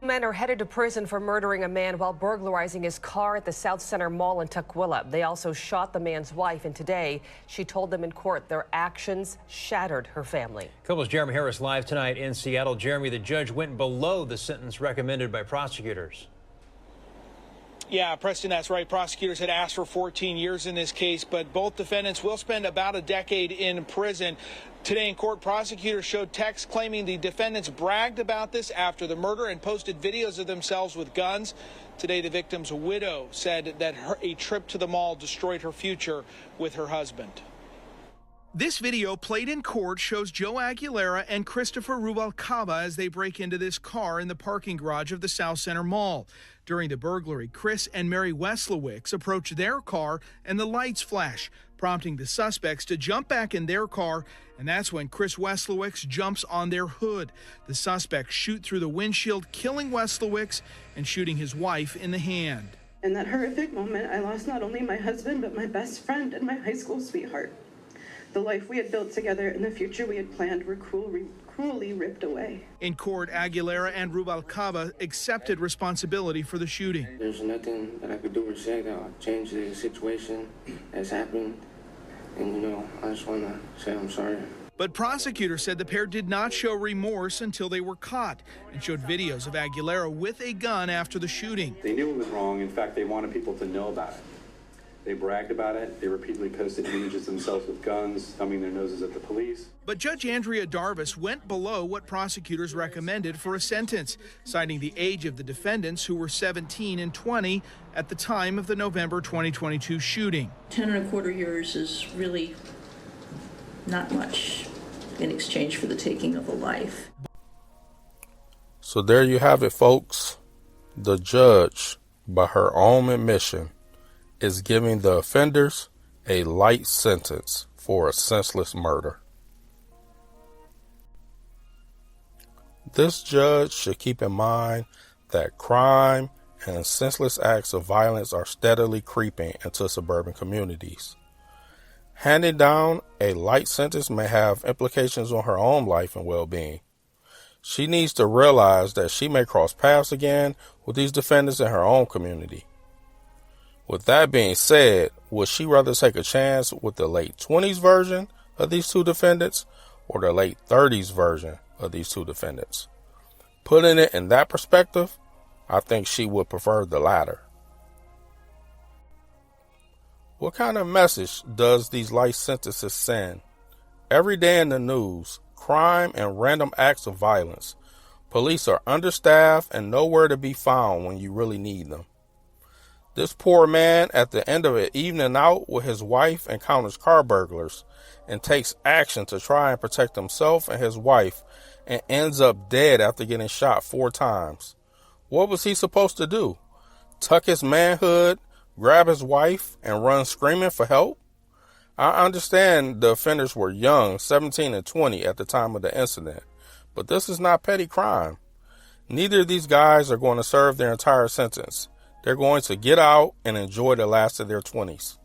Men are headed to prison for murdering a man while burglarizing his car at the South Center Mall in Tukwila. They also shot the man's wife, and today she told them in court their actions shattered her family. KOMO's Jeremy Harris live tonight in Seattle. Jeremy, the judge went below the sentence recommended by prosecutors. Yeah, Preston, that's right. Prosecutors had asked for 14 years in this case, but both defendants will spend about a decade in prison. Today in court, prosecutors showed texts claiming the defendants bragged about this after the murder and posted videos of themselves with guns. Today, the victim's widow said that a trip to the mall destroyed her future with her husband. This video played in court shows Joe Aguilera and Cristopher Ruvalcaba as they break into this car in the parking garage of the South Center Mall. During the burglary, Chris and Mary Weslowicz approach their car and the lights flash, prompting the suspects to jump back in their car, and that's when Chris Weslowicz jumps on their hood. The suspects shoot through the windshield, killing Weslowicz and shooting his wife in the hand. In that horrific moment, I lost not only my husband, but my best friend and my high school sweetheart. The life we had built together and the future we had planned were cruelly ripped away. In court, Aguilera and Ruvalcaba accepted responsibility for the shooting. There's nothing that I could do or say that will change the situation that's happened. And, I just want to say I'm sorry. But prosecutors said the pair did not show remorse until they were caught and showed videos of Aguilera with a gun after the shooting. They knew it was wrong. In fact, they wanted people to know about it. They bragged about it. They repeatedly posted images themselves with guns, thumbing their noses at the police. But Judge Andrea Darvas went below what prosecutors recommended for a sentence, citing the age of the defendants, who were 17 and 20 at the time of the November 2022 shooting. 10.25 years is really not much in exchange for the taking of a life. So there you have it, folks. The judge, by her own admission, is giving the offenders a light sentence for a senseless murder. This judge should keep in mind that crime and senseless acts of violence are steadily creeping into suburban communities. Handing down a light sentence may have implications on her own life and well-being. She needs to realize that she may cross paths again with these defendants in her own community. With that being said, would she rather take a chance with the late 20s version of these two defendants or the late 30s version of these two defendants? Putting it in that perspective, I think she would prefer the latter. What kind of message does these life sentences send? Every day in the news, crime and random acts of violence. Police are understaffed and nowhere to be found when you really need them. This poor man, at the end of an evening out with his wife, encounters car burglars and takes action to try and protect himself and his wife, and ends up dead after getting shot 4 times. What was he supposed to do? Tuck his manhood, grab his wife, and run screaming for help? I understand the offenders were young, 17 and 20 at the time of the incident, but this is not petty crime. Neither of these guys are going to serve their entire sentence. They're going to get out and enjoy the last of their 20s.